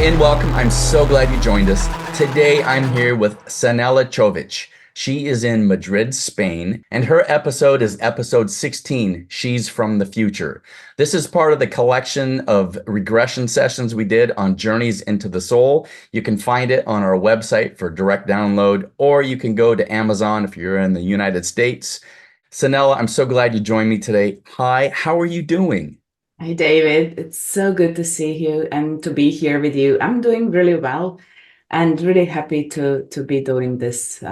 and welcome. I'm so glad you joined us. Today I'm here with Sanela Čović. She is in Madrid, Spain, and her episode is episode 16, She's from the Future. This is part of the collection of regression sessions we did on Journeys into the Soul. You can find it on our website for direct download, or you can go to Amazon if you're in the United States. Sanela, I'm so glad you joined me today. Hi, how are you doing? Hi, David. It's so good to see you and to be here with you. I'm doing really well and really happy to be doing this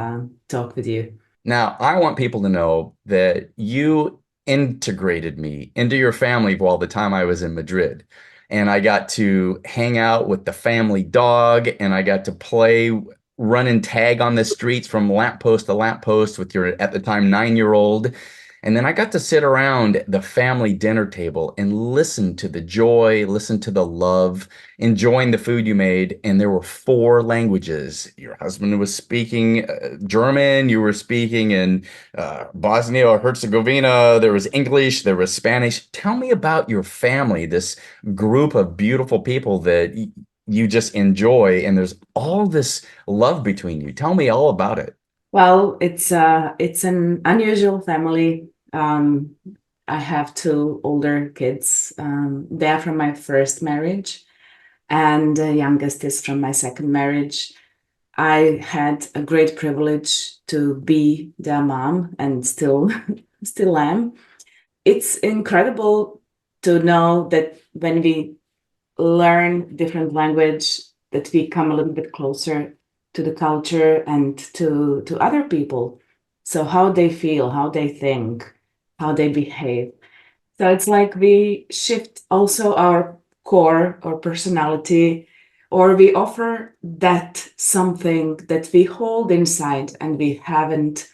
talk with you. Now, I want people to know that you integrated me into your family while the time I was in Madrid. And I got to hang out with the family dog, and I got to play run and tag on the streets from lamppost to lamppost with your, at the time, 9-year-old. And then I got to sit around the family dinner table and listen to the joy, listen to the love, enjoying the food you made. And there were four languages. Your husband was speaking German, you were speaking in Bosnia or Herzegovina, there was English, there was Spanish. Tell me about your family, this group of beautiful people that you just enjoy, and there's all this love between you. Tell me all about it. Well, it's an unusual family. I have two older kids. They're from my first marriage, and the youngest is from my second marriage. I had a great privilege to be their mom and still still am. It's incredible to know that when we learn different language, that we come a little bit closer to the culture and to other people. So how they feel, how they think, how they behave. So it's like we shift also our core or personality, or we offer that something that we hold inside and we haven't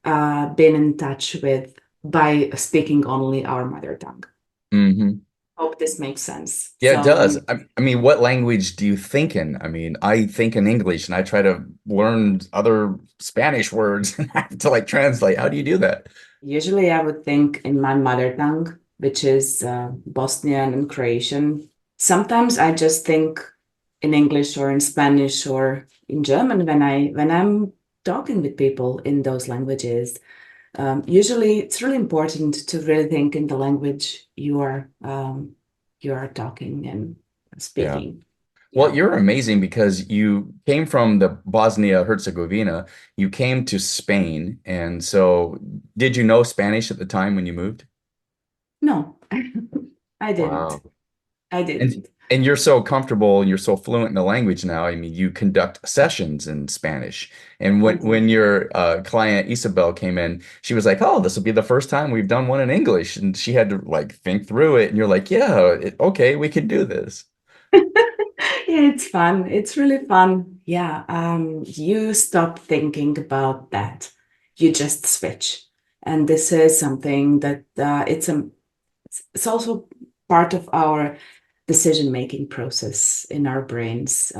been in touch with by speaking only our mother tongue. Hmm. Hope this makes sense. Yeah, it does. So I mean, what language do you think in? I mean, I think in English and I try to learn other Spanish words and have to like translate. How do you do that? usually I would think in my mother tongue, which is Bosnian and Croatian. Sometimes I just think in English or in Spanish or in German when I'm talking with people in those languages. Usually, it's really important to really think in the language you are talking and Yeah. speaking. Well, Yeah. you're amazing because you came from the Bosnia Herzegovina, you came to Spain. And so did you know Spanish at the time when you moved? No, I didn't. Wow. I And didn't. and you're so comfortable and you're so fluent in the language now. I mean, you conduct sessions in Spanish. And when Fantastic. your client Isabel came in, she was like, "Oh, this will be the first time we've done one in English." And she had to like think through it. And you're like, "Yeah, okay, we can do this." Yeah, it's fun. It's really fun. Yeah. You stop thinking about that. You just switch. And this is something that it's also part of our decision-making process in our brains.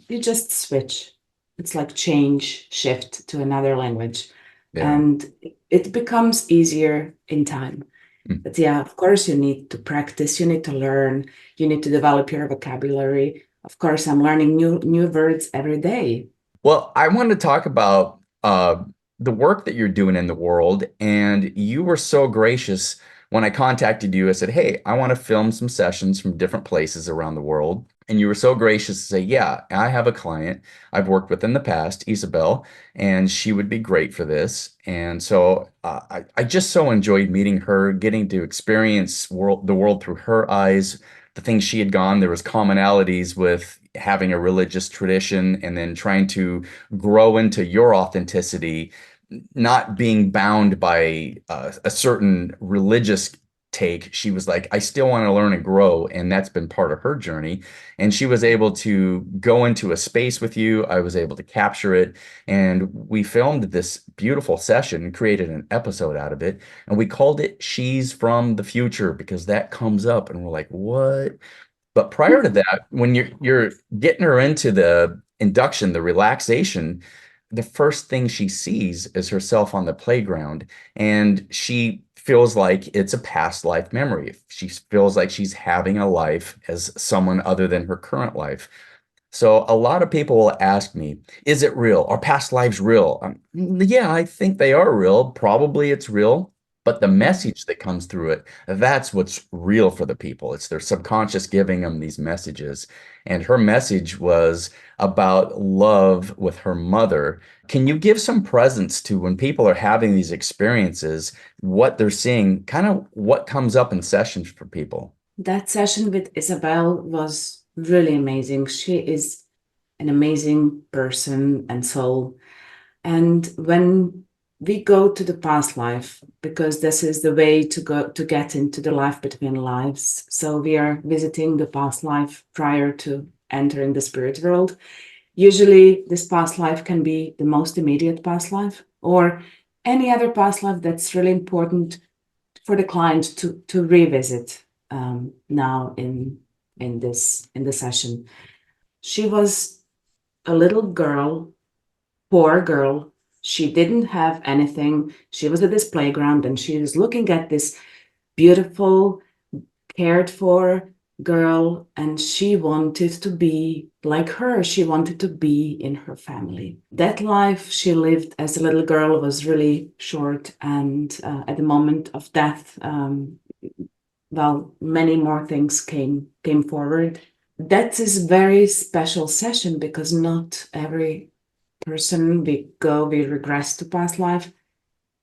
You just switch. It's like change, shift to another language, Yeah. and it becomes easier in time. Mm. But yeah, of course, you need to practice, you need to learn, you need to develop your vocabulary. Of course, I'm learning new words every day. Well, I want to talk about the work that you're doing in the world. And you were so gracious when I contacted you. I said, "Hey, I want to film some sessions from different places around the world." And you were so gracious to say, "Yeah, I have a client I've worked with in the past, Isabel, and she would be great for this." And so I just so enjoyed meeting her, getting to experience the world through her eyes, the things she had gone. There was commonalities with having a religious tradition and then trying to grow into your authenticity, not being bound by a certain religious take. She was like, I still want to learn and grow. And that's been part of her journey. And she was able to go into a space with you. I was able to capture it. And we filmed this beautiful session, created an episode out of it. And we called it She's from the Future because that comes up. And we're like, what? But prior to that, when you're getting her into the induction, the relaxation, the first thing she sees is herself on the playground, and she feels like it's a past life memory. She feels like she's having a life as someone other than her current life. So a lot of people will ask me, is it real? Are past lives real? Yeah, I think they are real. Probably it's real. But the message that comes through it, that's what's real for the people. It's their subconscious giving them these messages. And her message was about love with her mother. Can you give some presence to when people are having these experiences, what they're seeing, kind of what comes up in sessions for people? That session with Isabel was really amazing. She is an amazing person and soul. And when we go to the past life, because this is the way to go to get into the life between lives. So we are visiting the past life prior to entering the spirit world. Usually, this past life can be the most immediate past life, or any other past life that's really important for the client to revisit now in the session. She was a little girl, poor girl. She didn't have anything. She was at this playground and she was looking at this beautiful, cared for girl, and she wanted to be like her. She wanted to be in her family. That life she lived as a little girl was really short, and at the moment of death, well, many more things came forward. That is very special session because not every person we regress to past life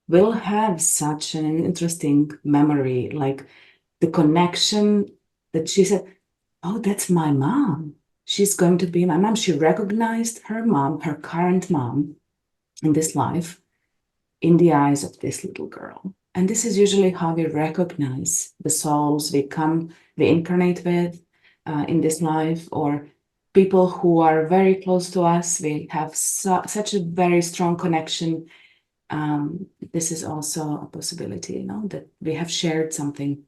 will have such an interesting memory, like the connection that she said, oh, that's my mom. She's going to be my mom. She recognized her mom, her current mom in this life, in the eyes of this little girl. And this is usually how we recognize the souls we incarnate with in this life, or people who are very close to us. We have such a very strong connection. This is also a possibility, that we have shared something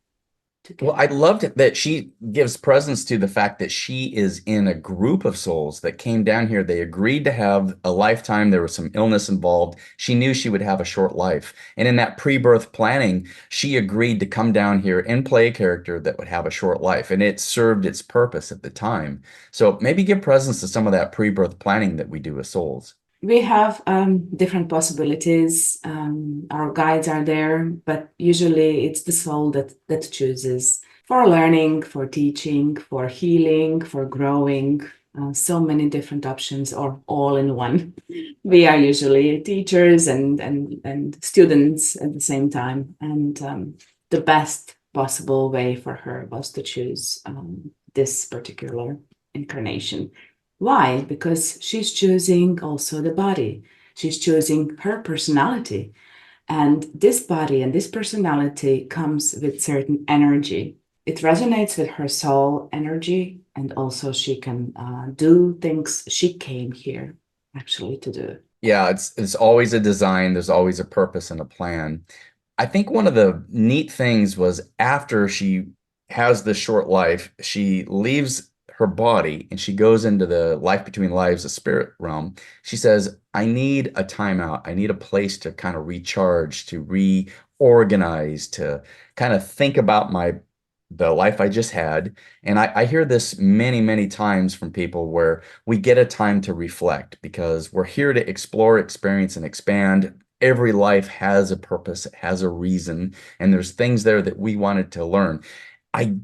Well, together. I loved it that she gives presence to the fact that she is in a group of souls that came down here. They agreed to have a lifetime. There was some illness involved. She knew she would have a short life. And in that pre-birth planning, she agreed to come down here and play a character that would have a short life. And it served its purpose at the time. So maybe give presence to some of that pre-birth planning that we do with souls. We have different possibilities. Our guides are there, but usually it's the soul that chooses for learning, for teaching, for healing, for growing. So many different options, or all in one. We are usually teachers and students at the same time, and the best possible way for her was to choose this particular incarnation. Why? Because she's choosing also the body. She's choosing her personality. And this body and this personality comes with certain energy. It resonates with her soul energy, and also she can do things she came here actually to do. Yeah, it's always a design. There's always a purpose and a plan. I think one of the neat things was after she has this short life, she leaves her body and she goes into the life between lives, the spirit realm. She says, I need a timeout. I need a place to kind of recharge, to reorganize, to kind of think about the life I just had. And I hear this many, many times from people where we get a time to reflect because we're here to explore, experience, and expand. Every life has a purpose, it has a reason, and there's things there that we wanted to learn. I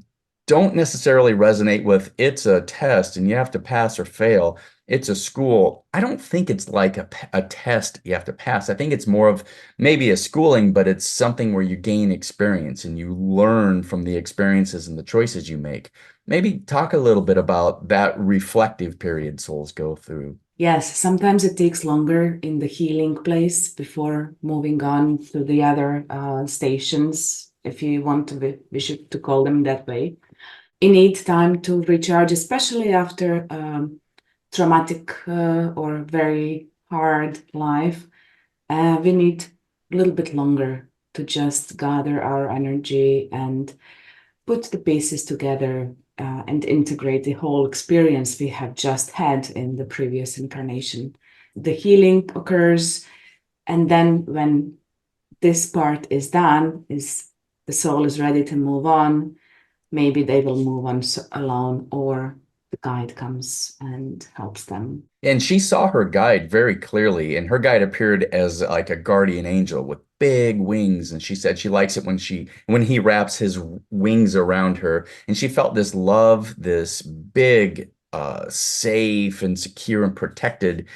don't necessarily resonate with it's a test and you have to pass or fail. It's a school. I don't think it's like a test you have to pass. I think it's more of maybe a schooling, but it's something where you gain experience and you learn from the experiences and the choices you make. Maybe talk a little bit about that reflective period souls go through. Yes, sometimes it takes longer in the healing place before moving on to the other stations, if you want to be, we should to call them that way. You need time to recharge, especially after traumatic or very hard life. We need a little bit longer to just gather our energy and put the pieces together and integrate the whole experience we have just had in the previous incarnation. The healing occurs, and then when this part is done, is the soul is ready to move on. Maybe they will move on alone, or the guide comes and helps them. And she saw her guide very clearly, and her guide appeared as like a guardian angel with big wings. And she said she likes it when he wraps his wings around her. And she felt this love, this big, safe and secure and protected.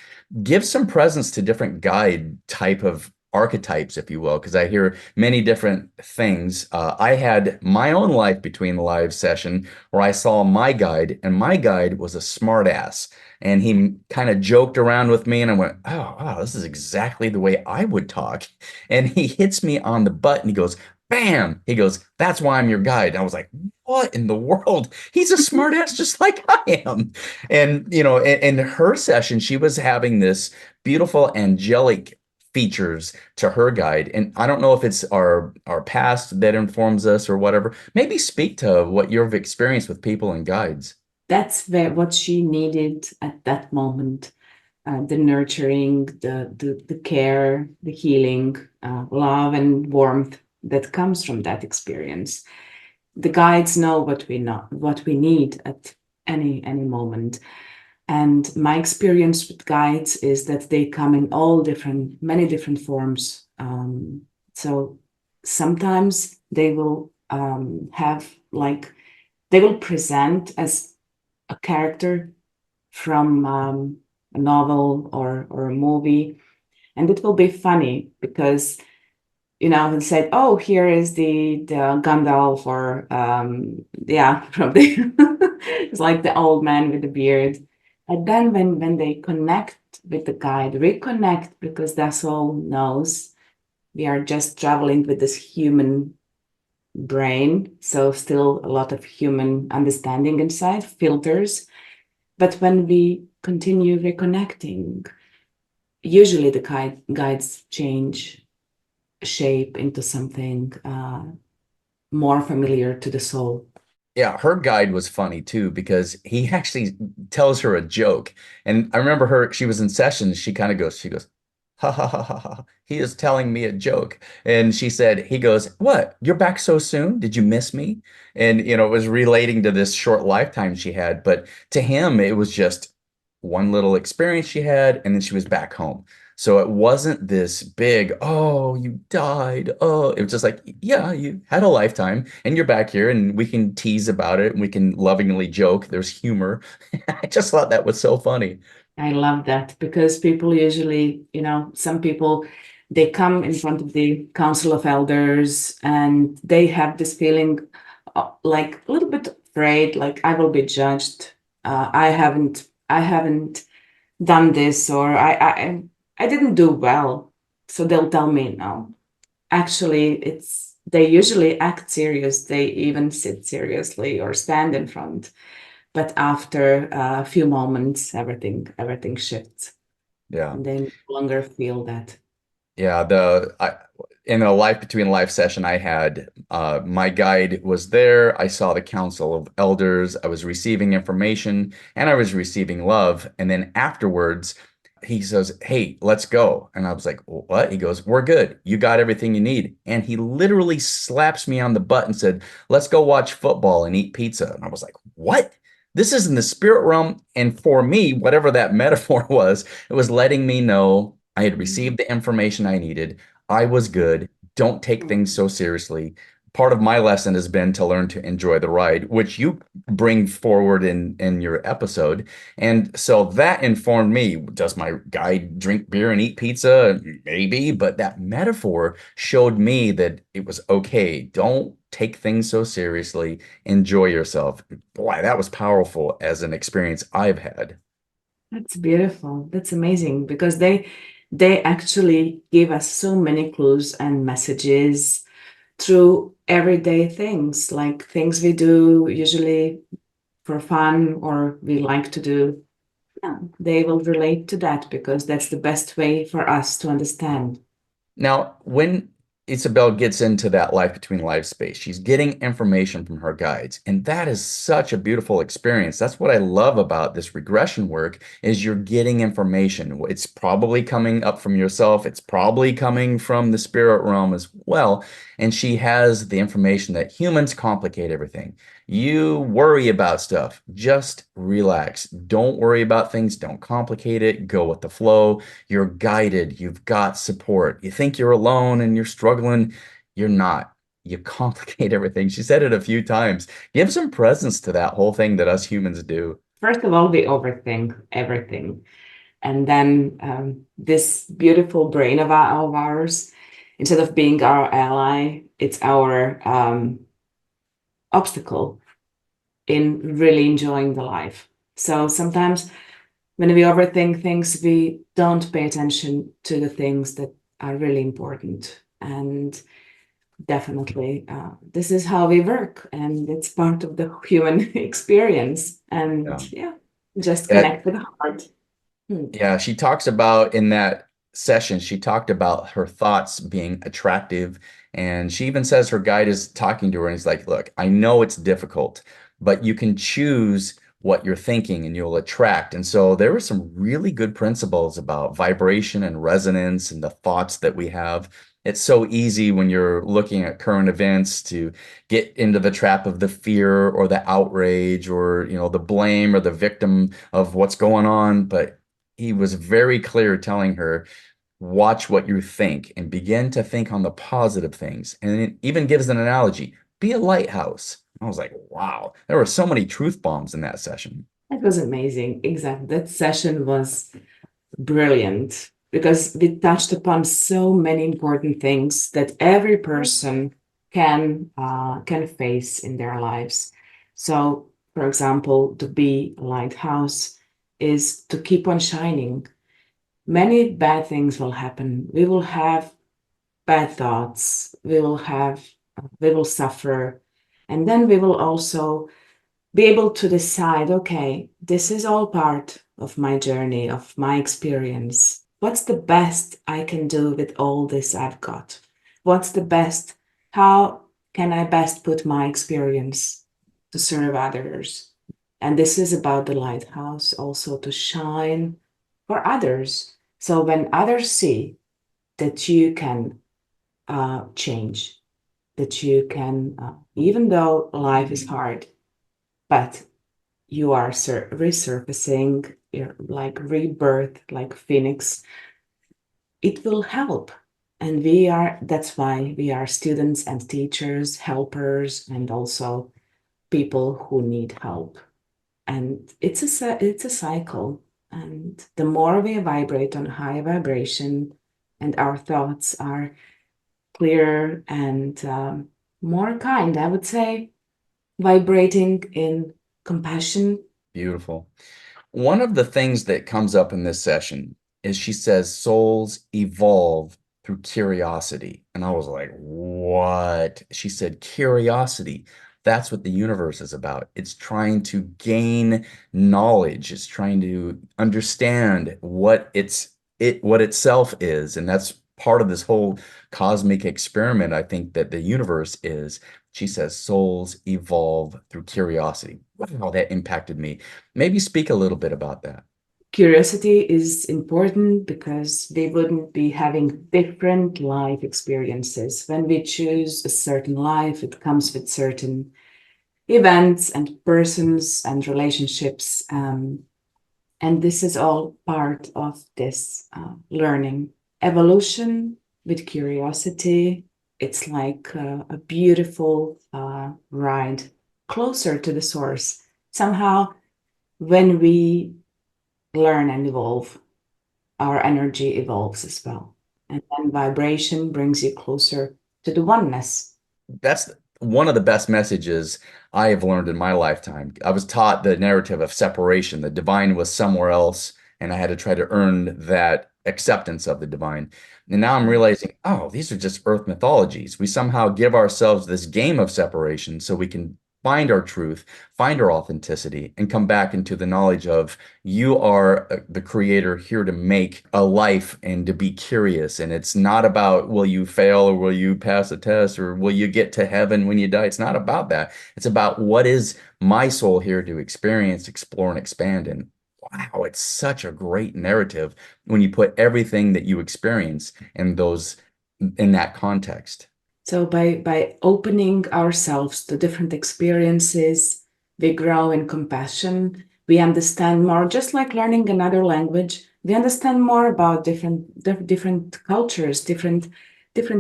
Give some presence to different guide type of archetypes, if you will, because I hear many different things. I had my own life between the live session where I saw my guide, and my guide was a smart ass. And he kind of joked around with me, and I went, "Oh, wow, this is exactly the way I would talk." And he hits me on the butt, and he goes, "Bam!" He goes, "That's why I'm your guide." And I was like, "What in the world? He's a smart ass just like I am." And in her session, she was having this beautiful angelic features to her guide. And I don't know if it's our past that informs us or whatever. Maybe speak to what you've experienced with people and guides. That's what she needed at that moment. The nurturing, the care, the healing, love and warmth that comes from that experience. The guides know what we need at any moment. And my experience with guides is that they come in many different forms. So sometimes they will have like they will present as a character from a novel or a movie, and it will be funny because he said, "Oh, here is the Gandalf," or yeah, from the it's like the old man with the beard. And then when they connect with the guide, reconnect, because that's all knows we are just traveling with this human brain, so still a lot of human understanding inside, filters. But when we continue reconnecting, usually the guides change shape into something more familiar to the soul. Yeah, her guide was funny too because he actually tells her a joke. And I remember she was in sessions, she goes, "Ha ha ha ha ha. He is telling me a joke." And she said, he goes, "What? You're back so soon? Did you miss me?" And it was relating to this short lifetime she had, but to him it was just one little experience she had, and then she was back home. So it wasn't this big, "Oh, you died." Oh, it was just like, "Yeah, you had a lifetime and you're back here and we can tease about it and we can lovingly joke. There's humor." I just thought that was so funny. I love that because people usually, some people, they come in front of the council of elders and they have this feeling like a little bit afraid, like I will be judged. I haven't done this, or I didn't do well. So they'll tell me no. Actually, they usually act serious. They even sit seriously or stand in front. But after a few moments, everything shifts, Yeah. and they no longer feel that. Yeah, in a life between life session I had, my guide was there. I saw the council of elders. I was receiving information and I was receiving love. And then afterwards, he says, "Hey, let's go." And I was like, "What?" He goes, "We're good. You got everything you need." And he literally slaps me on the butt and said, "Let's go watch football and eat pizza." And I was like, "What?" This is in the spirit realm. And for me, whatever that metaphor was, it was letting me know I had received the information I needed. I was good. Don't take things so seriously. Part of my lesson has been to learn to enjoy the ride, which you bring forward in your episode. And so that informed me. Does my guy drink beer and eat pizza? Maybe, but that metaphor showed me that it was okay. Don't take things so seriously. Enjoy yourself. Boy, that was powerful as an experience I've had. That's beautiful. That's amazing because they actually give us so many clues and messages through everyday things, like things we do usually for fun or we like to do. Yeah, they will relate to that because that's the best way for us to understand. Now, when Isabel gets into that life between life space. She's getting information from her guides, and that is such a beautiful experience. That's what I love about this regression work is you're getting information. It's probably coming up from yourself. It's probably coming from the spirit realm as well. And she has the information that humans complicate everything. You worry about stuff. Just relax. Don't worry about things. Don't complicate it. Go with the flow. You're guided. You've got support. You think you're alone and you're struggling. You're not. You complicate everything. She said it a few times. Give some presence to that whole thing that us humans do. First of all, we overthink everything. And then this beautiful brain of ours, instead of being our ally, it's our obstacle in really enjoying the life. So sometimes when we overthink things, we don't pay attention to the things that are really important. And definitely, this is how we work, and it's part of the human experience. And Yeah. yeah, just Yeah, connect with the heart. Hmm. yeah, she talks about in that session, she talked about her thoughts being attractive. And she even says her guide is talking to her and he's like, look, I know it's difficult, but you can choose what you're thinking and you'll attract. And so there were some really good principles about vibration and resonance and the thoughts that we have. It's so easy when you're looking at current events to get into the trap of the fear or the outrage or, the blame or the victim of what's going on. But he was very clear telling her, watch what you think and begin to think on the positive things. And it even gives an analogy, be a lighthouse. I was like, wow, there were so many truth bombs in that session. It was amazing. Exactly. That session was brilliant because we touched upon so many important things that every person can face in their lives. So, for example, to be a lighthouse is to keep on shining. Many bad things will happen. We will have bad thoughts. We will suffer, and then we will also be able to decide, okay, this is all part of my journey, of my experience. What's the best I can do with all this I've got? What's the best? How can I best put my experience to serve others? And this is about the lighthouse also to shine for others. So when others see that you can change, that you can, even though life is hard, but you are resurfacing, you're like rebirth, like phoenix, it will help. And that's why we are students and teachers, helpers, and also people who need help. And it's a cycle. And the more we vibrate on high vibration and our thoughts are clear and more kind, I would say, vibrating in compassion. Beautiful. One of the things that comes up in this session is she says souls evolve through curiosity. And I was like, what? She said, curiosity. That's what the universe is about. It's trying to gain knowledge. It's trying to understand what itself is. And that's part of this whole cosmic experiment, I think, that the universe is. She says souls evolve through curiosity. Wow, that impacted me. Maybe speak a little bit about that. Curiosity is important because we wouldn't be having different life experiences. When we choose a certain life, it comes with certain events and persons and relationships. And this is all part of this learning. Evolution with curiosity, it's like a beautiful ride closer to the source. Somehow, when we learn and evolve, our energy evolves as well. And then vibration brings you closer to the oneness. That's one of the best messages I have learned in my lifetime. I was taught the narrative of separation. The divine was somewhere else, and I had to try to earn that acceptance of the divine. And now I'm realizing, oh, these are just earth mythologies. We somehow give ourselves this game of separation so we can find our truth, find our authenticity, and come back into the knowledge of you are the creator here to make a life and to be curious. And it's not about will you fail or will you pass a test or will you get to heaven when you die. It's not about that. It's about what is my soul here to experience, explore, and expand. And wow, it's such a great narrative when you put everything that you experience in those in that context. So by opening ourselves to different experiences, we grow in compassion. We understand more, just like learning another language. We understand more about different cultures, different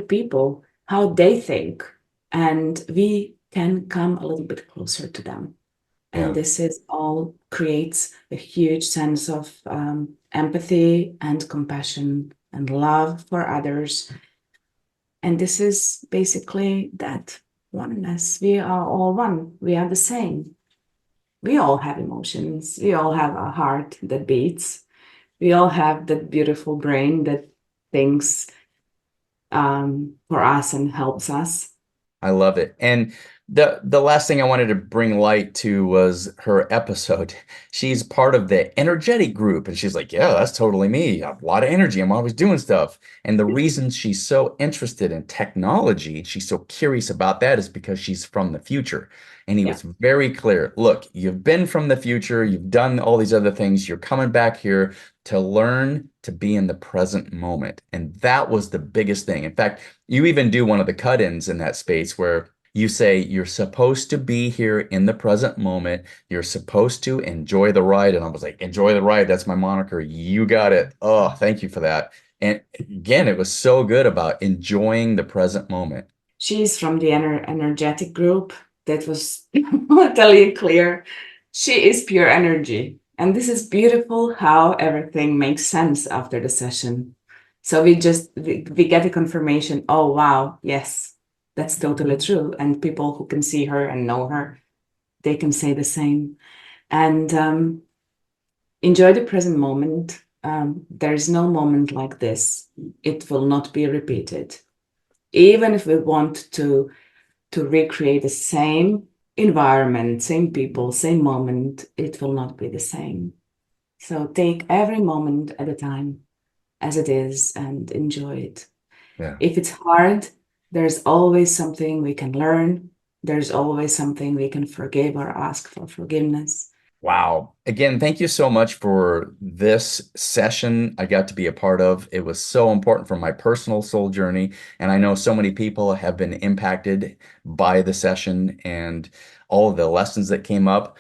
people, how they think, and we can come a little bit closer to them. And Yeah. this is all creates a huge sense of empathy and compassion and love for others. And this is basically that oneness. We are all one. We are the same. We all have emotions. We all have a heart that beats. We all have that beautiful brain that thinks for us and helps us. I love it. And the last thing I wanted to bring light to was her episode. She's part of the energetic group, and she's like, "Yeah, that's totally me. I have a lot of energy. I'm always doing stuff." And the reason she's so interested in technology, she's so curious about that, is because she's from the future. And he Yeah. was very clear. Look, you've been from the future, you've done all these other things, you're coming back here to learn to be in the present moment. And that was the biggest thing. In fact, you even do one of the cut-ins in that space where you say you're supposed to be here in the present moment. You're supposed to enjoy the ride. And I was like, enjoy the ride. That's my moniker. You got it. Oh, thank you for that. And again, it was so good about enjoying the present moment. She's from the energetic group. That was totally clear. She is pure energy. And this is beautiful how everything makes sense after the session. So we get a confirmation, oh wow, yes, that's totally true. And people who can see her and know her, they can say the same. And enjoy the present moment. There's no moment like this. It will not be repeated. Even if we want to recreate the same environment, same people, same moment, it will not be the same. So take every moment at a time as it is and enjoy it. Yeah. If it's hard, there's always something we can learn. There's always something we can forgive or ask for forgiveness. Wow. Again, thank you so much for this session I got to be a part of. It was so important for my personal soul journey. And I know so many people have been impacted by the session and all of the lessons that came up.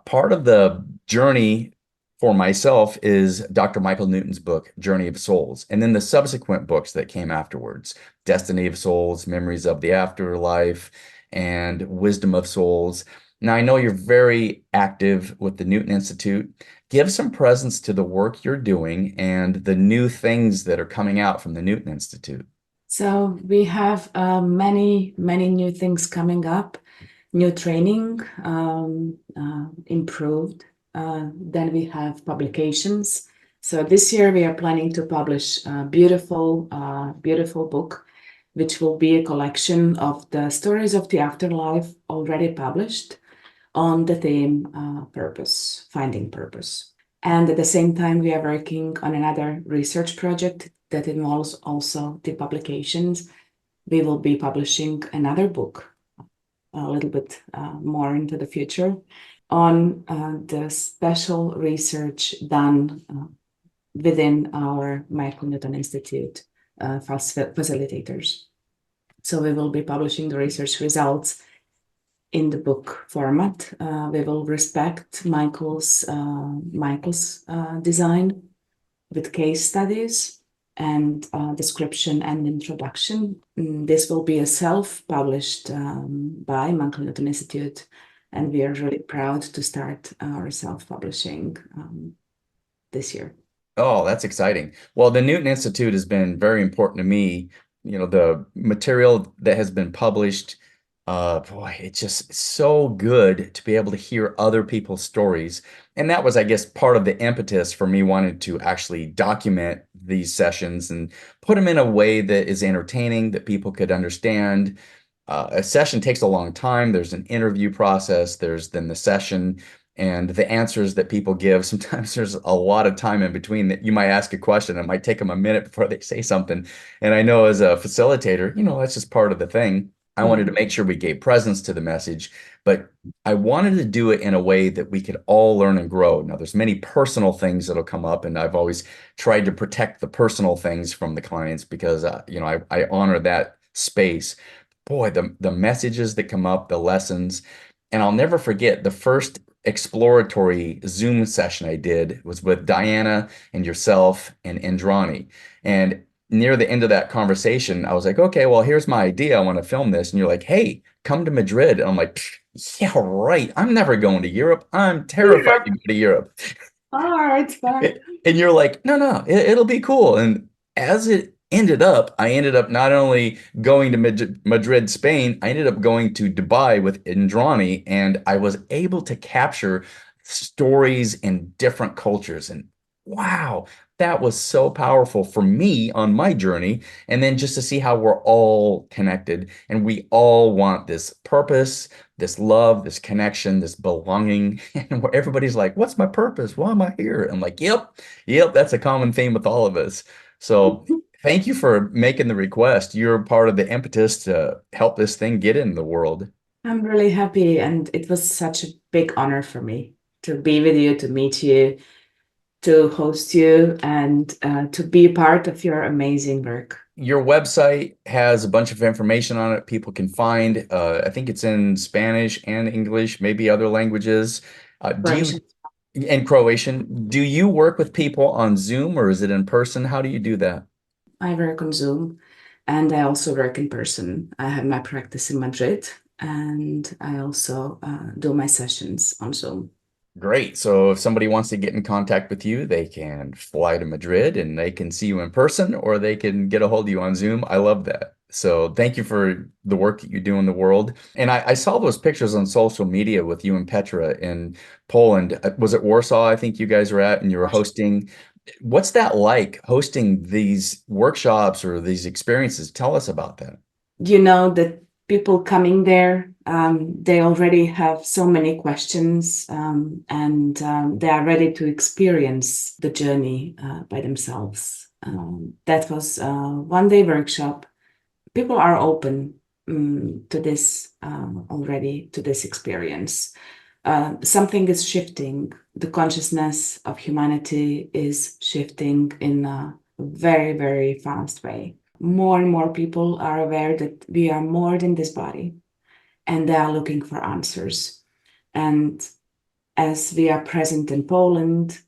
Part of the journey for myself is Dr. Michael Newton's book, Journey of Souls, and then the subsequent books that came afterwards, Destiny of Souls, Memories of the Afterlife, and Wisdom of Souls. Now, I know you're very active with the Newton Institute. Give some presence to the work you're doing and the new things that are coming out from the Newton Institute. So we have many new things coming up, new training, improved. Then we have publications. So this year we are planning to publish a beautiful book, which will be a collection of the stories of the afterlife already published on the theme purpose, finding purpose. And at the same time, we are working on another research project that involves also the publications. We will be publishing another book a little bit more into the future on the special research done within our Michael Newton Institute facilitators. So we will be publishing the research results in the book format. We will respect Michael's design with case studies and description and introduction. This will be a self-published by Michael Newton Institute, and we are really proud to start our self-publishing this year. Oh, that's exciting. Well, the Newton Institute has been very important to me. You know, the material that has been published, boy, it's just so good to be able to hear other people's stories. And that was, I guess, part of the impetus for me wanting to actually document these sessions and put them in a way that is entertaining, that people could understand. a session takes a long time. There's an interview process. There's then the session and the answers that people give. Sometimes there's a lot of time in between that you might ask a question. It might take them a minute before they say something. And I know as a facilitator, that's just part of the thing. I wanted to Mhm. make sure we gave presence to the message, but I wanted to do it in a way that we could all learn and grow. Now, there's many personal things that'll come up, and I've always tried to protect the personal things from the clients because, I honor that space. Boy, the messages that come up, the lessons, and I'll never forget the first exploratory Zoom session I did was with Diana and yourself and Indrani. And near the end of that conversation, I was like, okay, well, here's my idea. I want to film this. And you're like, hey, come to Madrid. And I'm like, yeah, right. I'm never going to Europe. I'm terrified to Europe. go to Europe. Oh, it's fun. And you're like, no, no, it'll be cool. And as it ended up, I ended up not only going to Madrid, Spain, I ended up going to Dubai with Indrani, and I was able to capture stories in different cultures. And wow, that was so powerful for me on my journey. And then just to see how we're all connected and we all want this purpose, this love, this connection, this belonging, and where everybody's like, what's my purpose? Why am I here? I'm like, yep, that's a common theme with all of us. So thank you for making the request. You're part of the impetus to help this thing get in the world. I'm really happy, and it was such a big honor for me to be with you, to meet you, to host you, and to be part of your amazing work. Your website has a bunch of information on it people can find. I think it's in Spanish and English, maybe other languages. Do you, Croatian. in Croatian, do you work with people on Zoom or is it in person? How do you do that? I work on Zoom, and I also work in person. I have my practice in Madrid, and I also do my sessions on Zoom. Great. So if somebody wants to get in contact with you, they can fly to Madrid and they can see you in person or they can get a hold of you on Zoom. I love that. So thank you for the work that you do in the world. And I saw those pictures on social media with you and Petra in Poland. Was it Warsaw? I think you guys were at and you were hosting. What's that like hosting these workshops or these experiences? Tell us about that. You know that people coming there, they already have so many questions, and they are ready to experience the journey by themselves. That was a one-day workshop. People are open to this already, to this experience. Something is shifting. The consciousness of humanity is shifting in a very, very fast way. More and more people are aware that we are more than this body, and they are looking for answers. And as we are present in Poland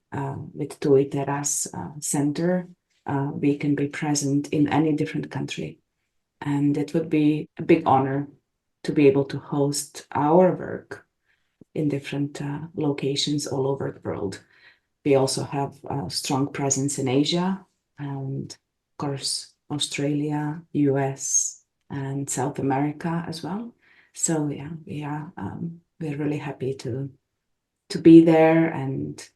with TUI Teraz Center, we can be present in any different country. And it would be a big honor to be able to host our work in different locations all over the world. We also have a strong presence in Asia and, of course, Australia, US, and South America as well. So yeah, we're really happy to be there and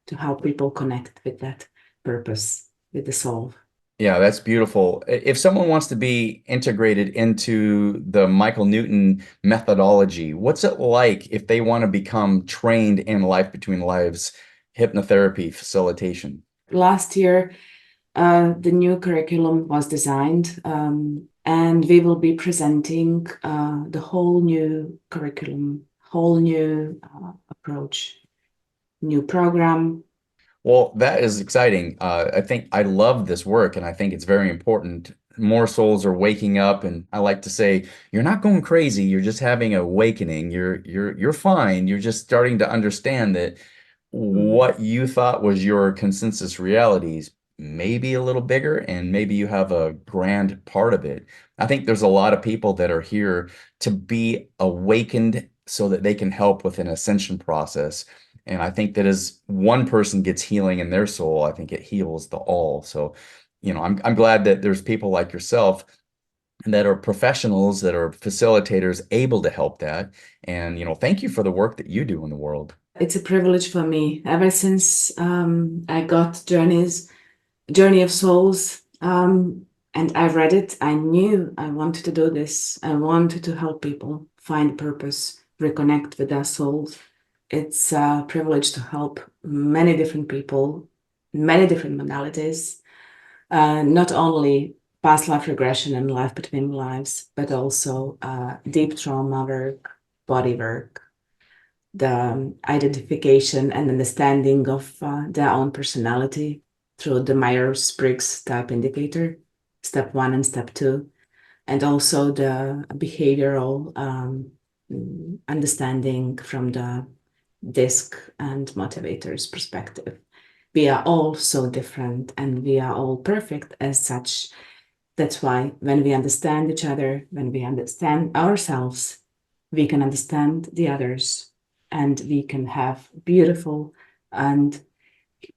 to help people connect with that purpose, with the soul. Yeah, that's beautiful. If someone wants to be integrated into the Michael Newton methodology, what's it like if they want to become trained in Life Between Lives, hypnotherapy, facilitation? Last year, the new curriculum was designed, and we will be presenting the whole new curriculum, whole new approach, new program. Well, that is exciting. I think I love this work and I think it's very important. More souls are waking up, and I like to say, you're not going crazy, you're just having an awakening. You're fine. You're just starting to understand that Mhm. what you thought was your consensus realities may be a little bigger and maybe you have a grand part of it. I think there's a lot of people that are here to be awakened so that they can help with an ascension process. And I think that as one person gets healing in their soul, I think it heals the all. So, I'm glad that there's people like yourself that are professionals, that are facilitators able to help that. And, thank you for the work that you do in the world. It's a privilege for me. Ever since I got Journey of Souls, And I read it. I knew I wanted to do this. I wanted to help people find purpose, reconnect with their souls. It's a privilege to help many different people, many different modalities, not only past life regression and life between lives, but also deep trauma work, body work, the identification and understanding of their own personality through the Myers-Briggs type indicator, step 1 and step 2, and also the behavioral understanding from the DISC and motivators perspective. We are all so different and we are all perfect as such. That's why when we understand each other, when we understand ourselves, we can understand the others and we can have beautiful and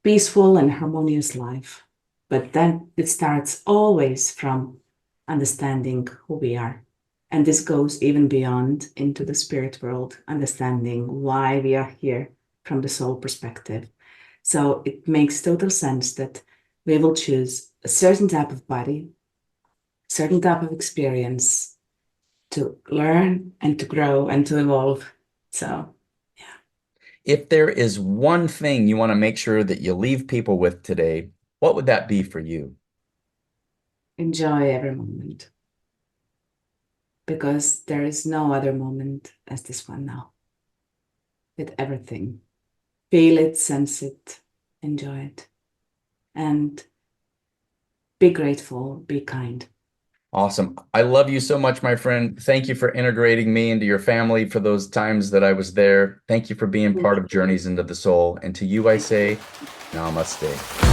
peaceful and harmonious life. But then it starts always from understanding who we are. And this goes even beyond into the spirit world, understanding why we are here from the soul perspective. So it makes total sense that we will choose a certain type of body, certain type of experience to learn and to grow and to evolve. So If there is one thing you want to make sure that you leave people with today, what would that be for you? enjoy every moment because there is no other moment as this one now. With everything, feel it, sense it, enjoy it, and be grateful, be kind. Awesome. I love you so much, my friend. Thank you for integrating me into your family for those times that I was there. Thank you for being part of Journeys into the Soul. And to you, I say, namaste.